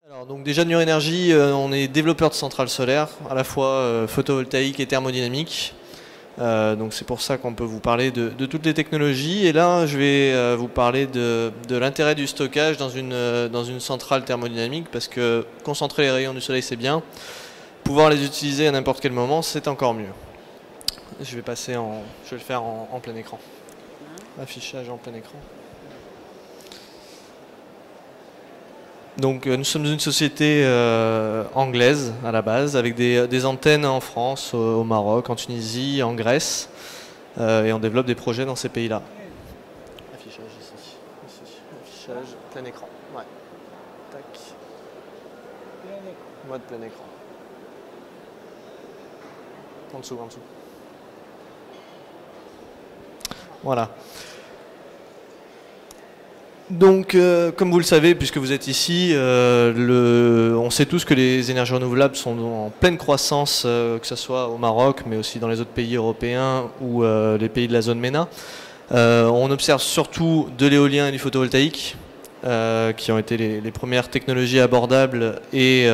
Alors, donc déjà Nure Energy, on est développeur de centrales solaires, à la fois photovoltaïque et thermodynamique. Donc c'est pour ça qu'on peut vous parler de toutes les technologies. Et là, je vais vous parler de l'intérêt du stockage dans une centrale thermodynamique, parce que concentrer les rayons du soleil, c'est bien. Pouvoir les utiliser à n'importe quel moment, c'est encore mieux. Je vais le faire en plein écran. Affichage en plein écran. Donc nous sommes une société anglaise à la base, avec des antennes en France, au Maroc, en Tunisie, en Grèce, et on développe des projets dans ces pays-là. Affichage ici. Affichage plein écran. Ouais. Tac. Mode plein écran. En dessous. Voilà. Donc, comme vous le savez, puisque vous êtes ici, on sait tous que les énergies renouvelables sont en pleine croissance, que ce soit au Maroc, mais aussi dans les autres pays européens ou les pays de la zone MENA. On observe surtout de l'éolien et du photovoltaïque, qui ont été les premières technologies abordables et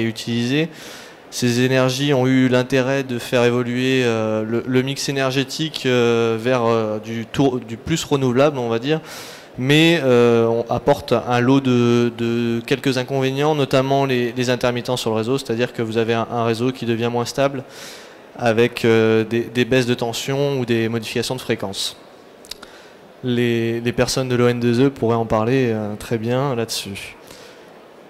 utilisées. Ces énergies ont eu l'intérêt de faire évoluer le mix énergétique vers du plus renouvelable, on va dire. Mais on apporte un lot de quelques inconvénients, notamment les intermittents sur le réseau, c'est-à-dire que vous avez un réseau qui devient moins stable avec des baisses de tension ou des modifications de fréquence. Les personnes de l'ON2E pourraient en parler très bien là-dessus.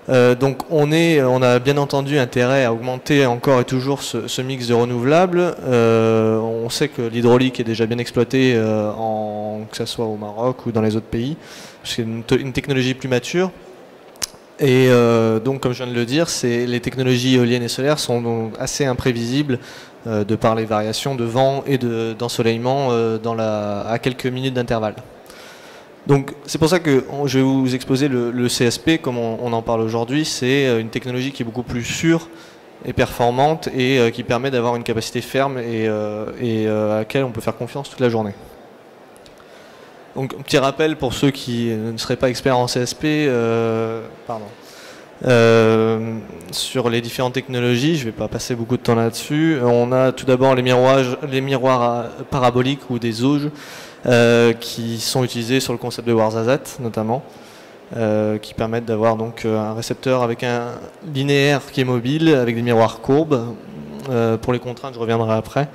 Donc on a bien entendu intérêt à augmenter encore et toujours ce mix de renouvelables. On sait que l'hydraulique est déjà bien exploitée, que ce soit au Maroc ou dans les autres pays, c'est une technologie plus mature. Et donc comme je viens de le dire, les technologies éoliennes et solaires sont donc assez imprévisibles de par les variations de vent et d'ensoleillement à quelques minutes d'intervalle. Donc c'est pour ça que je vais vous exposer le CSP, comme on en parle aujourd'hui. C'est une technologie qui est beaucoup plus sûre et performante et qui permet d'avoir une capacité ferme et à laquelle on peut faire confiance toute la journée. Donc un petit rappel pour ceux qui ne seraient pas experts en CSP, sur les différentes technologies, je ne vais pas passer beaucoup de temps là-dessus. On a tout d'abord les miroirs paraboliques ou des auges, qui sont utilisés sur le concept de Warzazat notamment, qui permettent d'avoir donc un récepteur avec un linéaire qui est mobile, avec des miroirs courbes, pour les contraintes je reviendrai après,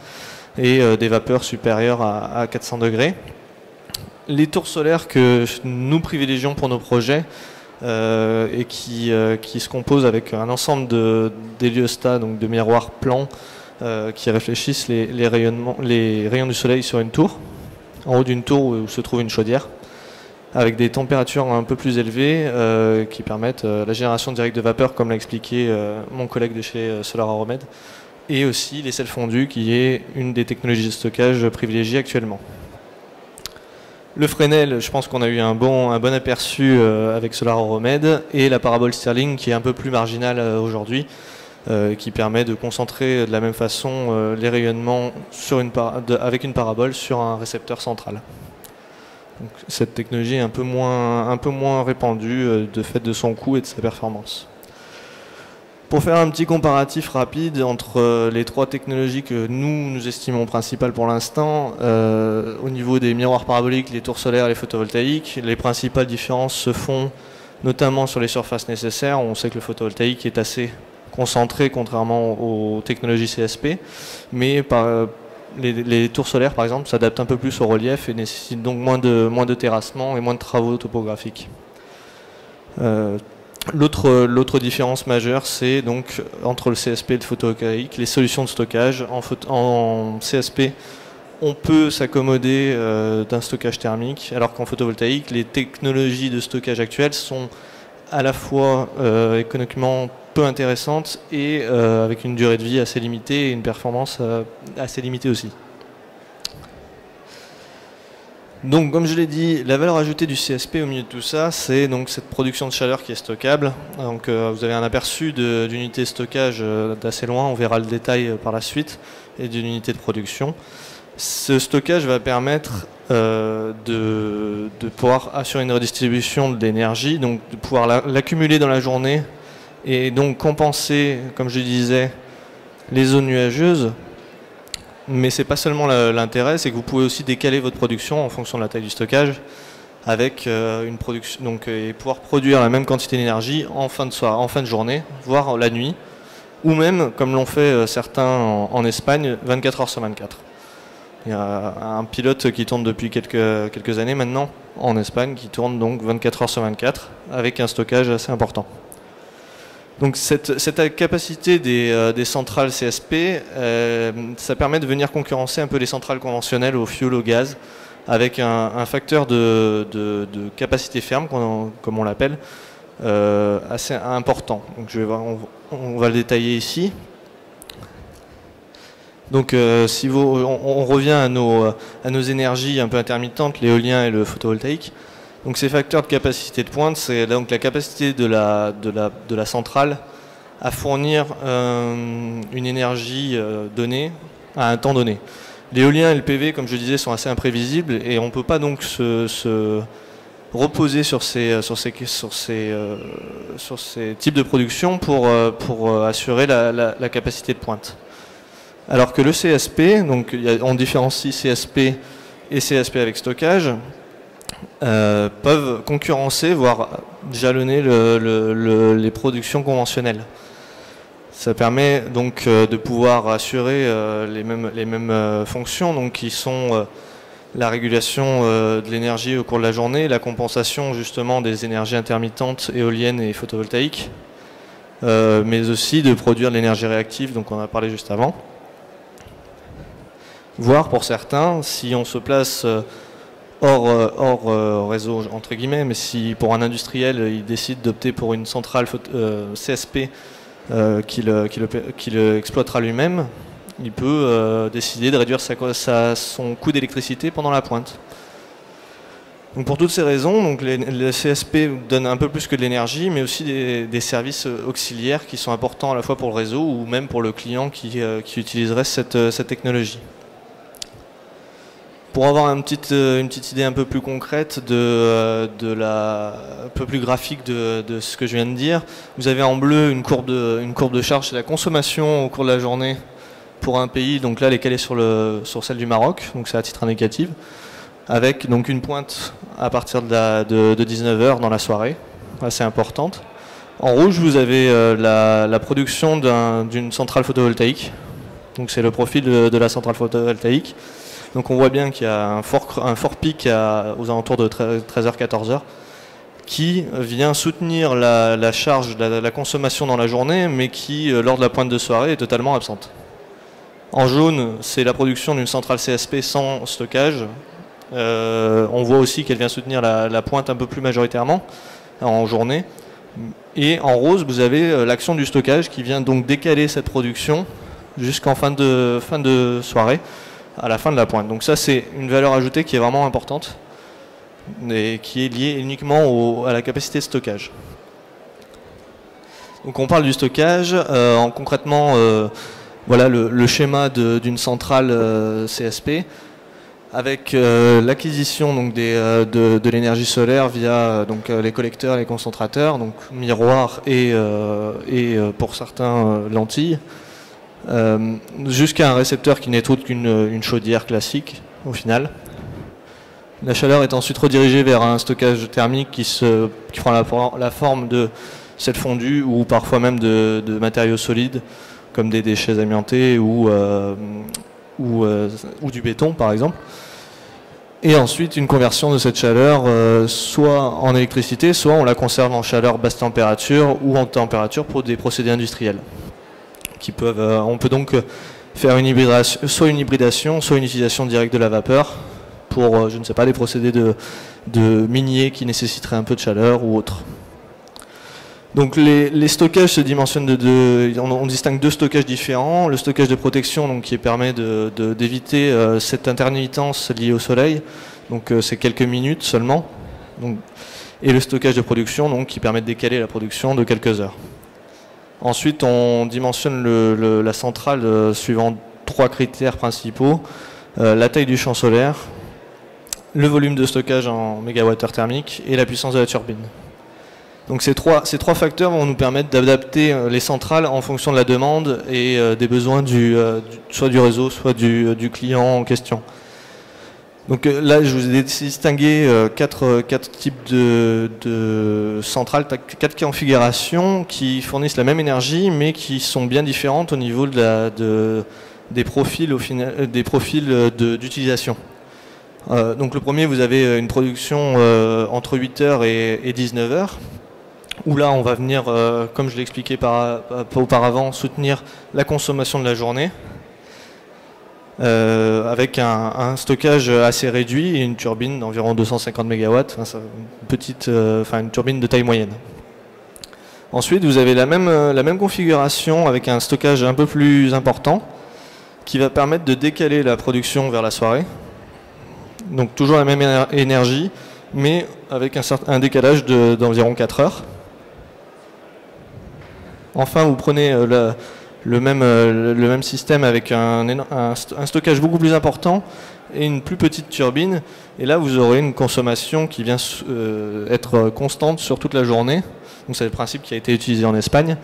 et des vapeurs supérieures à 400 degrés. Les tours solaires que nous privilégions pour nos projets, et qui se composent avec un ensemble d'héliostats, donc de miroirs plans, qui réfléchissent les rayons du soleil sur une tour, en haut d'une tour où se trouve une chaudière, avec des températures un peu plus élevées qui permettent la génération directe de vapeur, comme l'a expliqué mon collègue de chez SolarAromed, et aussi les sels fondus, qui est une des technologies de stockage privilégiées actuellement. Le Fresnel, je pense qu'on a eu un bon aperçu avec SolarAromed, et la parabole Stirling, qui est un peu plus marginale aujourd'hui, qui permet de concentrer de la même façon les rayonnements avec une parabole sur un récepteur central. Donc, cette technologie est un peu moins répandue de fait de son coût et de sa performance. Pour faire un petit comparatif rapide entre les trois technologies que nous estimons principales pour l'instant, au niveau des miroirs paraboliques, les tours solaires et les photovoltaïques, les principales différences se font notamment sur les surfaces nécessaires. On sait que le photovoltaïque est assez concentré contrairement aux technologies CSP, mais les tours solaires par exemple s'adaptent un peu plus au relief et nécessitent donc moins de terrassement et moins de travaux topographiques. L'autre différence majeure, c'est donc entre le CSP et le photovoltaïque, les solutions de stockage. En CSP, on peut s'accommoder d'un stockage thermique, alors qu'en photovoltaïque, les technologies de stockage actuelles sont à la fois économiquement peu intéressantes et avec une durée de vie assez limitée et une performance assez limitée aussi. Donc, comme je l'ai dit, la valeur ajoutée du CSP au milieu de tout ça, c'est donc cette production de chaleur qui est stockable. Donc, vous avez un aperçu d'une unité de stockage d'assez loin, on verra le détail par la suite, et d'une unité de production. Ce stockage va permettre de pouvoir assurer une redistribution de l'énergie, donc de pouvoir l'accumuler dans la journée et donc compenser, comme je disais, les zones nuageuses. Mais c'est pas seulement l'intérêt, c'est que vous pouvez aussi décaler votre production en fonction de la taille du stockage, avec une production, donc, et pouvoir produire la même quantité d'énergie en fin de soirée, en fin de journée, voire la nuit, ou même, comme l'ont fait certains en Espagne, 24 heures sur 24. Il y a un pilote qui tourne depuis quelques années maintenant en Espagne, qui tourne donc 24 heures sur 24 avec un stockage assez important. Donc cette capacité des centrales CSP, ça permet de venir concurrencer un peu les centrales conventionnelles au fioul, au gaz, avec un facteur de capacité ferme, comme on l'appelle, assez important. Donc on va le détailler ici. Donc si on revient à nos énergies un peu intermittentes, l'éolien et le photovoltaïque. Donc ces facteurs de capacité de pointe, c'est donc la capacité de la centrale à fournir une énergie donnée à un temps donné. L'éolien et le PV, comme je disais, sont assez imprévisibles et on ne peut pas donc se reposer sur ces types de production pour assurer la capacité de pointe. Alors que le CSP, donc on différencie CSP et CSP avec stockage, peuvent concurrencer, voire jalonner les productions conventionnelles. Ça permet donc de pouvoir assurer les mêmes fonctions, donc qui sont la régulation de l'énergie au cours de la journée, la compensation justement des énergies intermittentes éoliennes et photovoltaïques, mais aussi de produire de l'énergie réactive, donc on en a parlé juste avant. Voire pour certains, si on se place hors réseau entre guillemets, mais si pour un industriel il décide d'opter pour une centrale CSP qu'il exploitera lui-même, il peut décider de réduire son coût d'électricité pendant la pointe. Donc pour toutes ces raisons, donc les CSP donnent un peu plus que de l'énergie, mais aussi des services auxiliaires qui sont importants à la fois pour le réseau ou même pour le client qui utiliserait cette technologie. Pour avoir une petite idée un peu plus concrète, un peu plus graphique de ce que je viens de dire, vous avez en bleu une courbe de charge, c'est la consommation au cours de la journée pour un pays, donc là elle est calée sur celle du Maroc, donc c'est à titre indicatif, avec donc une pointe à partir de 19 h dans la soirée, assez importante. En rouge vous avez la production d'une centrale photovoltaïque, donc c'est le profil de la centrale photovoltaïque. Donc on voit bien qu'il y a un fort pic aux alentours de 13h-14h qui vient soutenir la charge, la consommation dans la journée, mais qui, lors de la pointe de soirée, est totalement absente. En jaune, c'est la production d'une centrale CSP sans stockage. On voit aussi qu'elle vient soutenir la pointe un peu plus majoritairement en journée. Et en rose, vous avez l'action du stockage qui vient donc décaler cette production jusqu'en fin de soirée, à la fin de la pointe. Donc ça, c'est une valeur ajoutée qui est vraiment importante et qui est liée uniquement à la capacité de stockage. Donc on parle du stockage, concrètement, voilà le schéma d'une centrale CSP avec l'acquisition donc de l'énergie solaire via donc les collecteurs et les concentrateurs, donc miroirs et pour certains lentilles. Jusqu'à un récepteur qui n'est autre qu'une chaudière classique au final. La chaleur est ensuite redirigée vers un stockage thermique qui prend la forme de cette fondue ou parfois même de matériaux solides comme des déchets amiantés ou du béton par exemple. Et ensuite une conversion de cette chaleur soit en électricité, soit on la conserve en chaleur basse température ou en température pour des procédés industriels. On peut donc faire soit une hybridation, soit une utilisation directe de la vapeur pour, je ne sais pas, des procédés de minier qui nécessiteraient un peu de chaleur ou autre. Donc les stockages se dimensionnent on distingue deux stockages différents. Le stockage de protection donc, qui permet d'éviter cette intermittence liée au soleil, donc c'est quelques minutes seulement. Donc, et le stockage de production donc, qui permet de décaler la production de quelques heures. Ensuite, on dimensionne la centrale suivant trois critères principaux. La taille du champ solaire, le volume de stockage en mégawattheure thermique et la puissance de la turbine. Donc ces trois facteurs vont nous permettre d'adapter les centrales en fonction de la demande et des besoins soit du réseau, soit du client en question. Donc là, je vous ai distingué quatre types de centrales, 4 configurations qui fournissent la même énergie, mais qui sont bien différentes au niveau des profils d'utilisation. Donc le premier, vous avez une production entre 8h et 19h, où là, on va venir, comme je l'ai expliqué auparavant, soutenir la consommation de la journée. Avec un stockage assez réduit et une turbine d'environ 250 MW, une turbine de taille moyenne. Ensuite, vous avez la même configuration avec un stockage un peu plus important qui va permettre de décaler la production vers la soirée. Donc toujours la même énergie, mais avec un décalage d'environ 4 heures. Enfin, vous prenez le même système avec un stockage beaucoup plus important et une plus petite turbine. Et là, vous aurez une consommation qui vient être constante sur toute la journée. Donc c'est le principe qui a été utilisé en Espagne.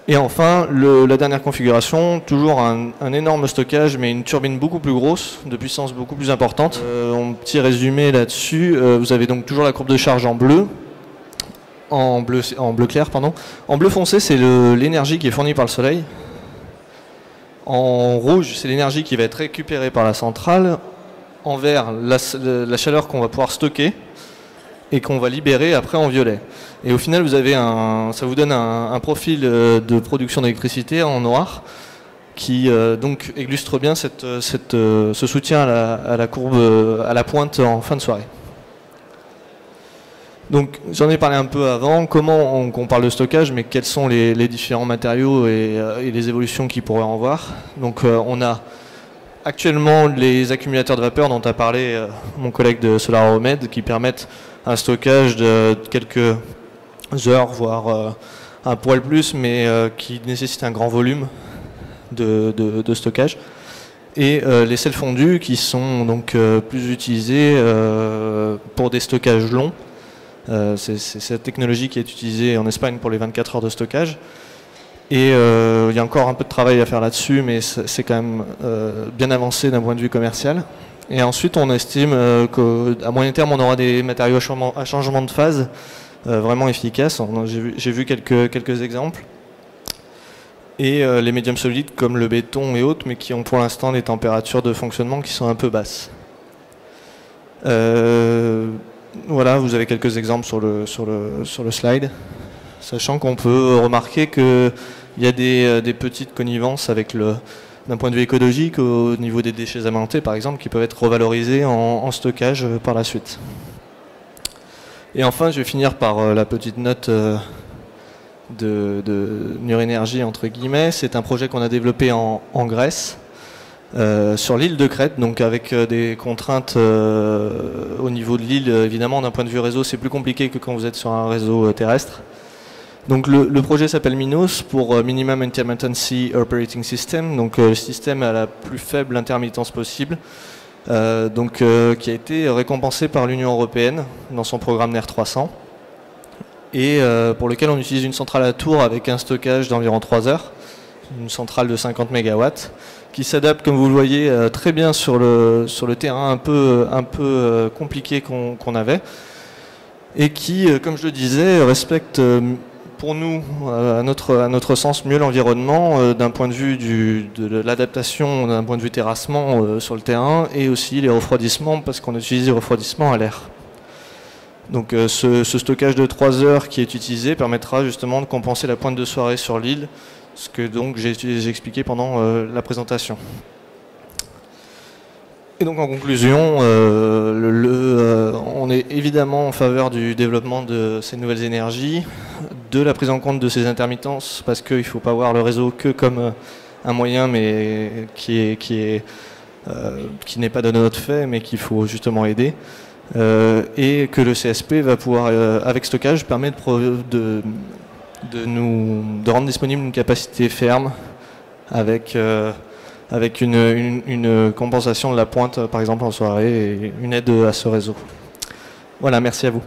Et enfin, la dernière configuration, toujours un énorme stockage, mais une turbine beaucoup plus grosse, de puissance beaucoup plus importante. En petit résumé là-dessus, vous avez donc toujours la courbe de charge en bleu. En bleu clair, pardon. En bleu foncé, c'est l'énergie qui est fournie par le soleil. En rouge, c'est l'énergie qui va être récupérée par la centrale. En vert, la chaleur qu'on va pouvoir stocker et qu'on va libérer après en violet. Et au final, vous avez ça vous donne un profil de production d'électricité en noir qui donc illustre bien ce soutien à la courbe, à la pointe en fin de soirée. Donc j'en ai parlé un peu avant, comment on parle de stockage, mais quels sont les différents matériaux et les évolutions qu'il pourrait en voir. Donc on a actuellement les accumulateurs de vapeur dont a parlé mon collègue de SolarOmed, qui permettent un stockage de quelques heures, voire un poil plus, mais qui nécessitent un grand volume de stockage. Et les sels fondus qui sont donc plus utilisés pour des stockages longs. C'est cette technologie qui est utilisée en Espagne pour les 24 heures de stockage. Et il y a encore un peu de travail à faire là-dessus, mais c'est quand même bien avancé d'un point de vue commercial. Et ensuite, on estime qu'à moyen terme, on aura des matériaux à changement de phase vraiment efficaces. J'ai vu quelques exemples. Et les médiums solides comme le béton et autres, mais qui ont pour l'instant des températures de fonctionnement qui sont un peu basses. Voilà, vous avez quelques exemples sur le slide, sachant qu'on peut remarquer qu'il y a des petites connivences avec d'un point de vue écologique au niveau des déchets alimentés par exemple, qui peuvent être revalorisés en stockage par la suite. Et enfin, je vais finir par la petite note de Nurénergie entre guillemets. C'est un projet qu'on a développé en Grèce. Sur l'île de Crète, donc avec des contraintes au niveau de l'île, évidemment d'un point de vue réseau c'est plus compliqué que quand vous êtes sur un réseau terrestre. Donc le projet s'appelle MINOS pour Minimum Intermittency Operating System, donc le système à la plus faible intermittence possible, qui a été récompensé par l'Union Européenne dans son programme NER 300 et pour lequel on utilise une centrale à tour avec un stockage d'environ 3 heures, une centrale de 50 MW, qui s'adapte, comme vous le voyez, très bien sur le terrain un peu compliqué qu'on avait, et qui, comme je le disais, respecte pour nous, à notre sens, mieux l'environnement d'un point de vue de l'adaptation, d'un point de vue terrassement sur le terrain, et aussi les refroidissements, parce qu'on utilise les refroidissements à l'air. Donc ce stockage de 3 heures qui est utilisé permettra justement de compenser la pointe de soirée sur l'île, ce que donc j'ai expliqué pendant la présentation. Et donc en conclusion, on est évidemment en faveur du développement de ces nouvelles énergies, de la prise en compte de ces intermittences, parce qu'il ne faut pas voir le réseau que comme un moyen, mais qui n'est pas de notre fait, mais qu'il faut justement aider. Et que le CSP va pouvoir, avec stockage, permettre de rendre disponible une capacité ferme avec une compensation de la pointe, par exemple en soirée, et une aide à ce réseau. Voilà, merci à vous.